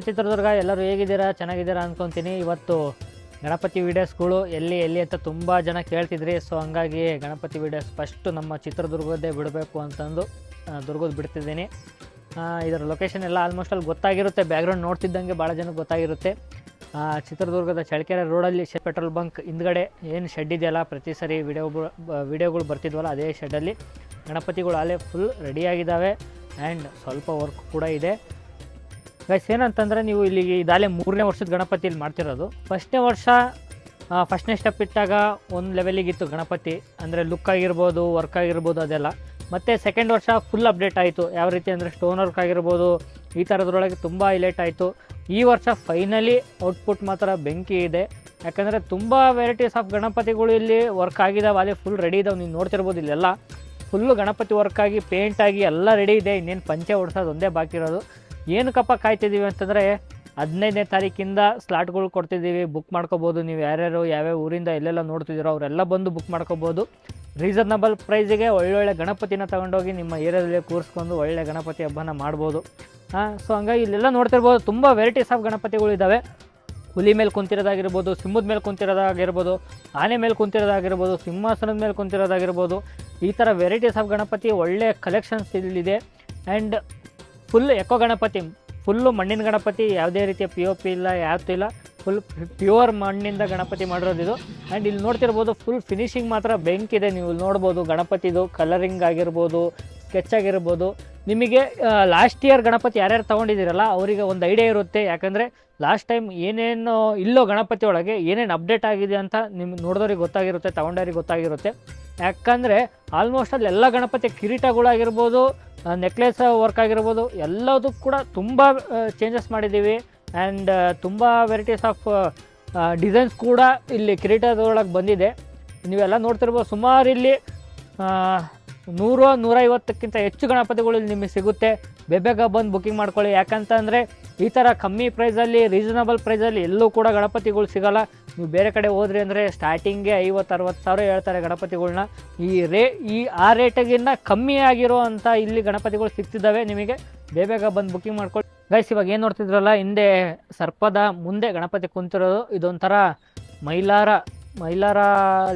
ಚಿತ್ರದುರ್ಗ ಎಲ್ಲರೂ ಹೇಗಿದ್ದೀರಾ? ಚೆನ್ನಾಗಿದ್ದೀರಾ ಅಂದ್ಕೊತೀನಿ. ಇವತ್ತು ಗಣಪತಿ ವೀಡಿಯೋಸ್ಗಳು ಎಲ್ಲಿ ಅಂತ ತುಂಬ ಜನ ಕೇಳ್ತಿದ್ರಿ. ಸೊ ಹಂಗಾಗಿ ಗಣಪತಿ ವೀಡಿಯೋಸ್ ಫಸ್ಟು ನಮ್ಮ ಚಿತ್ರದುರ್ಗದ್ದೇ ಬಿಡಬೇಕು ಅಂತಂದು ದುರ್ಗದ ಬಿಡ್ತಿದ್ದೀನಿ. ಇದರ ಲೊಕೇಶನ್ ಎಲ್ಲ ಆಲ್ಮೋಸ್ಟ್ ಅಲ್ಲಿ ಗೊತ್ತಾಗಿರುತ್ತೆ, ಬ್ಯಾಕ್ಗ್ರೌಂಡ್ ನೋಡ್ತಿದ್ದಂಗೆ ಭಾಳ ಜನಕ್ಕೆ ಗೊತ್ತಾಗಿರುತ್ತೆ. ಚಿತ್ರದುರ್ಗದ ಚಳ್ಳಕೆರೆ ರೋಡಲ್ಲಿ ಪೆಟ್ರೋಲ್ ಬಂಕ್ ಹಿಂದ್ಗಡೆ ಏನು ಶೆಡ್ ಇದೆಯಲ್ಲ, ಪ್ರತಿ ಸರಿ ವಿಡಿಯೋಗಳು ಬರ್ತಿದ್ವಲ್ಲ ಅದೇ ಶೆಡ್ಡಲ್ಲಿ ಗಣಪತಿಗಳು ಅಲ್ಲೇ ಫುಲ್ ರೆಡಿಯಾಗಿದ್ದಾವೆ. ಆ್ಯಂಡ್ ಸ್ವಲ್ಪ ವರ್ಕ್ ಕೂಡ ಇದೆ. ಗೈಸ್ ಏನಂತಂದರೆ, ನೀವು ಇಲ್ಲಿಗೆ ಇದಾಲೆ 3ನೇ ವರ್ಷದ ಗಣಪತಿ ಇಲ್ಲಿ ಮಾಡ್ತಿರೋದು. ಫಸ್ಟ್ನೇ ವರ್ಷ ಫಸ್ಟ್ನೇ ಸ್ಟೆಪ್ ಇಟ್ಟಾಗ ಒಂದು ಲೆವೆಲಿಗಿತ್ತು ಗಣಪತಿ, ಅಂದರೆ ಲುಕ್ ಆಗಿರ್ಬೋದು, ವರ್ಕ್ ಆಗಿರ್ಬೋದು ಅದೆಲ್ಲ. ಮತ್ತು ಸೆಕೆಂಡ್ ವರ್ಷ ಫುಲ್ ಅಪ್ಡೇಟ್ ಆಯಿತು. ಯಾವ ರೀತಿ ಅಂದರೆ ಸ್ಟೋನ್ ವರ್ಕ್ ಆಗಿರ್ಬೋದು, ಈ ಥರದ್ರೊಳಗೆ ತುಂಬ ಹೈಲೈಟ್ ಆಯಿತು. ಈ ವರ್ಷ ಫೈನಲಿ ಔಟ್ಪುಟ್ ಮಾತ್ರ ಬೆಂಕಿ ಇದೆ. ಯಾಕಂದರೆ ತುಂಬ ವೆರೈಟೀಸ್ ಆಫ್ ಗಣಪತಿಗಳು ಇಲ್ಲಿ ವರ್ಕ್ ಆಗಿದ್ದಾವೆ, ಅಲ್ಲಿ ಫುಲ್ ರೆಡಿ ಇದ್ದಾವೆ. ನೀವು ನೋಡ್ತಿರ್ಬೋದು ಇಲ್ಲೆಲ್ಲ ಫುಲ್ಲು ಗಣಪತಿ ವರ್ಕಾಗಿ ಪೇಂಟಾಗಿ ಎಲ್ಲ ರೆಡಿ ಇದೆ. ಇನ್ನೇನು ಪಂಚೆ ಹೊಡ್ಸೋದು ಒಂದೇ ಬಾಕಿ ಇರೋದು. ಏನಕ್ಕಪ್ಪ ಕಾಯ್ತಿದ್ದೀವಿ ಅಂತಂದರೆ, 15ನೇ ತಾರೀಕಿಂದ ಸ್ಲಾಟ್ಗಳು ಕೊಡ್ತಿದ್ದೀವಿ. ಬುಕ್ ಮಾಡ್ಕೋಬೋದು. ನೀವು ಯಾರ್ಯಾರು ಯಾವ್ಯಾವ ಊರಿಂದ ಎಲ್ಲೆಲ್ಲ ನೋಡ್ತಿದ್ದೀರೋ ಅವರೆಲ್ಲ ಬಂದು ಬುಕ್ ಮಾಡ್ಕೋಬೋದು. ರೀಸನಬಲ್ ಪ್ರೈಸಿಗೆ ಒಳ್ಳೊಳ್ಳೆ ಗಣಪತಿನ ತೊಗೊಂಡೋಗಿ ನಿಮ್ಮ ಏರಿಯಾದಲ್ಲಿ ಕೂರಿಸ್ಕೊಂಡು ಒಳ್ಳೆ ಗಣಪತಿ ಹಬ್ಬನ ಮಾಡ್ಬೋದು. ಸೊ ಹಂಗಾಗಿ ಇಲ್ಲೆಲ್ಲ ನೋಡ್ತಿರ್ಬೋದು, ತುಂಬ ವೆರೈಟೀಸ್ ಆಫ್ ಗಣಪತಿಗಳು ಇದ್ದಾವೆ. ಹುಲಿ ಮೇಲೆ ಕುಂತಿರೋದಾಗಿರ್ಬೋದು, ಸಿಂಹದ ಮೇಲೆ ಕುಂತಿರೋದಾಗಿರ್ಬೋದು, ಆನೆ ಮೇಲೆ ಕುಂತಿರೋದಾಗಿರ್ಬೋದು, ಸಿಂಹಾಸನದ ಮೇಲೆ ಕುಂತಿರೋದಾಗಿರ್ಬೋದು, ಈ ಥರ ವೆರೈಟೀಸ್ ಆಫ್ ಗಣಪತಿ ಒಳ್ಳೆ ಕಲೆಕ್ಷನ್ಸ್ ಇಲ್ಲಿದೆ. And full eco Ganapati, full ಮಣ್ಣಿನ ಗಣಪತಿ, ಯಾವುದೇ ರೀತಿಯ POP ಇಲ್ಲ, ಯಾವತ್ತೂ ಇಲ್ಲ. ಫುಲ್ ಪ್ಯೂರ್ ಮಣ್ಣಿಂದ ಗಣಪತಿ ಮಾಡಿರೋದಿದು. ಆ್ಯಂಡ್ ಇಲ್ಲಿ ನೋಡ್ತಿರ್ಬೋದು ಫುಲ್ ಫಿನಿಶಿಂಗ್ ಮಾತ್ರ ಬೆಂಕಿದೆ. ನೀವು ಇಲ್ಲಿ ನೋಡ್ಬೋದು ಗಣಪತಿದು ಕಲರಿಂಗ್ ಆಗಿರ್ಬೋದು, ಸ್ಕೆಚ್ ಆಗಿರ್ಬೋದು. ನಿಮಗೆ ಲಾಸ್ಟ್ ಇಯರ್ ಗಣಪತಿ ಯಾರ್ಯಾರು ತೊಗೊಂಡಿದ್ದೀರಲ್ಲ ಅವರಿಗೆ ಒಂದು ಐಡಿಯಾ ಇರುತ್ತೆ. ಯಾಕಂದರೆ ಲಾಸ್ಟ್ ಟೈಮ್ ಏನೇನು ಇಲ್ಲೋ ಗಣಪತಿ ಒಳಗೆ ಏನೇನು ಅಪ್ಡೇಟ್ ಆಗಿದೆ ಅಂತ ನಿಮ್ಗೆ ನೋಡಿದವ್ರಿಗೆ ಗೊತ್ತಾಗಿರುತ್ತೆ, ತೊಗೊಂಡವ್ರಿಗೆ ಗೊತ್ತಾಗಿರುತ್ತೆ. ಯಾಕಂದರೆ ಆಲ್ಮೋಸ್ಟ್ ಅಲ್ಲಿ ಎಲ್ಲ ಗಣಪತಿ ಕಿರೀಟಗಳಾಗಿರ್ಬೋದು, ನೆಕ್ಲೆಸ್ ವರ್ಕ್ ಆಗಿರ್ಬೋದು, ಎಲ್ಲದೂ ಕೂಡ ತುಂಬ ಚೇಂಜಸ್ ಮಾಡಿದ್ದೀವಿ. ಆ್ಯಂಡ್ ತುಂಬ ವೆರೈಟೀಸ್ ಆಫ್ ಡಿಸೈನ್ಸ್ ಕೂಡ ಇಲ್ಲಿ ಕಿರೀಟದೊಳಗೆ ಬಂದಿದೆ. ನೀವೆಲ್ಲ ನೋಡ್ತಿರ್ಬೋದು. ಸುಮಾರು ಇಲ್ಲಿ 100-150ಕ್ಕಿಂತ ಹೆಚ್ಚು ಗಣಪತಿಗಳು ಇಲ್ಲಿ ನಿಮಗೆ ಸಿಗುತ್ತೆ. ಬೇಗ ಬಂದು ಬುಕ್ಕಿಂಗ್ ಮಾಡ್ಕೊಳ್ಳಿ. ಯಾಕಂತಂದರೆ ಈ ಥರ ಕಮ್ಮಿ ಪ್ರೈಸಲ್ಲಿ, ರೀಸನಬಲ್ ಪ್ರೈಸಲ್ಲಿ ಎಲ್ಲೂ ಕೂಡ ಗಣಪತಿಗಳು ಸಿಗೋಲ್ಲ. ನೀವು ಬೇರೆ ಕಡೆ ಹೋದ್ರಿ ಅಂದರೆ ಸ್ಟಾರ್ಟಿಂಗ್ಗೆ 50-60 ಸಾವಿರ ಹೇಳ್ತಾರೆ ಗಣಪತಿಗಳ್ನ. ಆ ರೇಟಿಗಿನ್ನ ಕಮ್ಮಿ ಆಗಿರೋ ಅಂಥ ಇಲ್ಲಿ ಗಣಪತಿಗಳು ಸಿಗ್ತಿದ್ದಾವೆ. ನಿಮಗೆ ಬೇಗ ಬಂದು ಬುಕ್ಕಿಂಗ್ ಮಾಡ್ಕೊಳ್ಳಿ. ಗೈಸ್ ಇವಾಗ ಏನು ನೋಡ್ತಿದ್ರಲ್ಲ, ಹಿಂದೆ ಸರ್ಪದ ಮುಂದೆ ಗಣಪತಿ ಕುಂತಿರೋದು. ಇದೊಂಥರ ಮೈಲಾರ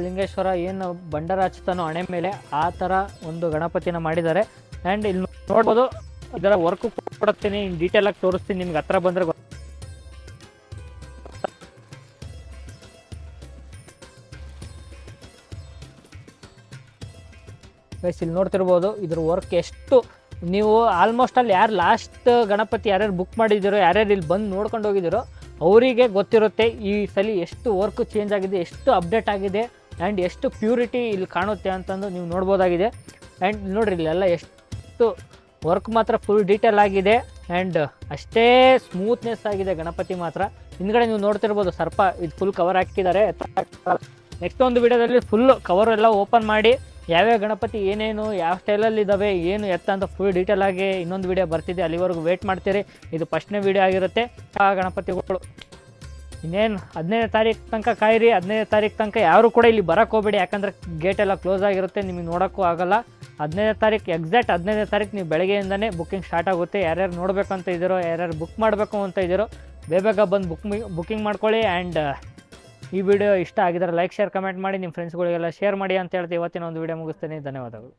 ಲಿಂಗೇಶ್ವರ ಏನು ಬಂಡಾರ ಹಚ್ತಾನೋ ಹಣೆ ಮೇಲೆ, ಆ ಥರ ಒಂದು ಗಣಪತಿನ ಮಾಡಿದ್ದಾರೆ. ಆ್ಯಂಡ್ ಇಲ್ಲಿ ನೋಡ್ಬೋದು, ಇದರ ವರ್ಕು ಕೊಡ್ತೀನಿ, ಡೀಟೇಲಾಗಿ ತೋರಿಸ್ತೀನಿ ನಿಮ್ಗೆ. ಹತ್ರ ಬಂದರೆ ಗೈಸ್ ಇಲ್ಲಿ ನೋಡ್ತಿರ್ಬೋದು ಇದ್ರ ವರ್ಕ್ ಎಷ್ಟು. ನೀವು ಆಲ್ಮೋಸ್ಟ್ ಅಲ್ಲಿ ಯಾರು ಲಾಸ್ಟ್ ಗಣಪತಿ ಯಾರ್ಯಾರು ಬುಕ್ ಮಾಡಿದ್ದೀರೋ, ಯಾರ್ಯಾರು ಇಲ್ಲಿ ಬಂದು ನೋಡ್ಕೊಂಡು ಹೋಗಿದ್ದೀರೋ ಅವರಿಗೆ ಗೊತ್ತಿರುತ್ತೆ ಈ ಸಲ ಎಷ್ಟು ವರ್ಕ್ ಚೇಂಜ್ ಆಗಿದೆ, ಎಷ್ಟು ಅಪ್ಡೇಟ್ ಆಗಿದೆ, ಆ್ಯಂಡ್ ಎಷ್ಟು ಪ್ಯೂರಿಟಿ ಇಲ್ಲಿ ಕಾಣುತ್ತೆ ಅಂತಂದು ನೀವು ನೋಡ್ಬೋದಾಗಿದೆ. ಆ್ಯಂಡ್ ನೋಡಿರಿ ಇಲ್ಲೆಲ್ಲ ಎಷ್ಟು ವರ್ಕ್ ಮಾತ್ರ ಫುಲ್ ಡೀಟೇಲ್ ಆಗಿದೆ. ಆ್ಯಂಡ್ ಅಷ್ಟೇ ಸ್ಮೂತ್ನೆಸ್ ಆಗಿದೆ ಗಣಪತಿ ಮಾತ್ರ. ಹಿಂದ್ಗಡೆ ನೀವು ನೋಡ್ತಿರ್ಬೋದು ಸರ್ಪ, ಇದು ಫುಲ್ ಕವರ್ ಹಾಕಿದ್ದಾರೆ. ನೆಕ್ಸ್ಟ್ ಒಂದು ವಿಡಿಯೋದಲ್ಲಿ ಫುಲ್ ಕವರ್ ಎಲ್ಲ ಓಪನ್ ಮಾಡಿ ಯಾವ್ಯಾವ ಗಣಪತಿ ಏನೇನು ಯಾವ ಸ್ಟೈಲಲ್ಲಿ ಇದ್ದಾವೆ, ಏನು ಎತ್ತ ಅಂತ ಫುಲ್ ಡೀಟೇಲ್ ಆಗಿ ಇನ್ನೊಂದು ವಿಡಿಯೋ ಬರ್ತಿದೆ. ಅಲ್ಲಿವರೆಗೂ ವೇಟ್ ಮಾಡ್ತೀರಿ. ಇದು ಫಸ್ಟ್ನೇ ವಿಡಿಯೋ ಆಗಿರುತ್ತೆ. ಆ ಗಣಪತಿಗಳು ಇನ್ನೇನು 15ನೇ ತಾರೀಕು ತನಕ ಕಾಯಿರಿ. 15ನೇ ತಾರೀಕು ತನಕ ಯಾರು ಕೂಡ ಇಲ್ಲಿ ಬರೋಕ್ಕೆ ಹೋಗಬೇಡಿ. ಯಾಕಂದರೆ ಗೇಟ್ ಎಲ್ಲ ಕ್ಲೋಸ್ ಆಗಿರುತ್ತೆ, ನಿಮಗೆ ನೋಡೋಕ್ಕೂ ಆಗೋಲ್ಲ. 15ನೇ ತಾರೀಕು ಎಕ್ಸಾಕ್ಟ್ 15ನೇ ತಾರೀಕು ನೀವು ಬೆಳಗ್ಗೆಯಿಂದನೇ ಬುಕ್ಕಿಂಗ್ ಸ್ಟಾರ್ಟ್ ಆಗುತ್ತೆ. ಯಾರ್ಯಾರು ನೋಡಬೇಕು ಅಂತ ಇದ್ದೀರೋ, ಯಾರ್ಯಾರು ಬುಕ್ ಮಾಡಬೇಕು ಅಂತ ಇದ್ದೀರೋ ಬೇಗ ಬಂದು ಬುಕ್ಕಿಂಗ್ ಮಾಡ್ಕೊಳ್ಳಿ. ಆ್ಯಂಡ್ ಈ ವಿಡಿಯೋ ಇಷ್ಟ ಆಗಿದ್ರೆ ಲೈಕ್, ಶೇರ್, ಕಮೆಂಟ್ ಮಾಡಿ. ನಿಮ್ಮ ಫ್ರೆಂಡ್ಸ್ಗಳಿಗೆಲ್ಲ ಶೇರ್ ಮಾಡಿ ಅಂತ ಹೇಳ್ತೀವಿ. ಇವತ್ತಿನ ಒಂದು ವಿಡಿಯೋ ಮುಗಿಸ್ತೀನಿ. ಧನ್ಯವಾದಗಳು.